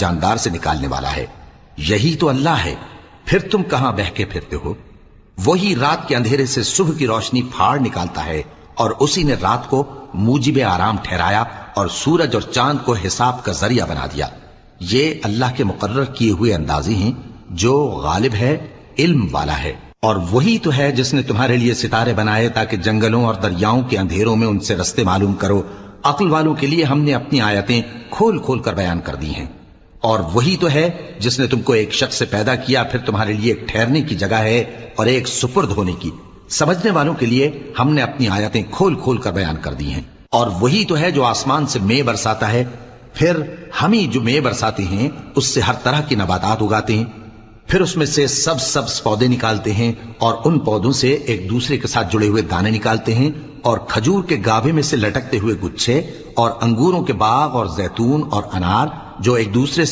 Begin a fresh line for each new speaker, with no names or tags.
جاندار سے نکالنے والا ہے، یہی تو اللہ ہے، پھر تم کہاں بہکے پھرتے ہو؟ وہی رات کے اندھیرے سے صبح کی روشنی پھاڑ نکالتا ہے، اور اسی نے رات کو موجب آرام ٹھہرایا اور سورج اور چاند کو حساب کا ذریعہ بنا دیا۔ یہ اللہ کے مقرر کیے ہوئے اندازے ہیں جو غالب ہے، علم والا ہے۔ اور وہی تو ہے جس نے تمہارے لیے ستارے بنائے تاکہ جنگلوں اور دریاؤں کے اندھیروں میں ان سے رستے معلوم کرو۔ عقل والوں کے لیے ہم نے اپنی آیتیں کھول کھول کر بیان کر دی ہیں۔ اور وہی تو ہے جس نے تم کو ایک شخص سے پیدا کیا، پھر تمہارے لیے ایک ٹھہرنے کی جگہ ہے اور ایک سپرد ہونے کی۔ سمجھنے والوں کے لیے ہم نے اپنی آیتیں کھول کھول کر بیان کر دی ہیں۔ اور وہی تو ہے جو آسمان سے مے برساتا ہے، پھر ہم ہی جو مے برساتے ہیں اس سے ہر طرح کی نباتات اگاتے ہیں، پھر اس میں سے سبز پودے نکالتے ہیں اور ان پودوں سے ایک دوسرے کے ساتھ جڑے ہوئے دانے نکالتے ہیں، اور کھجور کے گاھے میں سے لٹکتے ہوئے گچھے، اور انگوروں کے باغ اور زیتون اور انار جو ایک دوسرے سے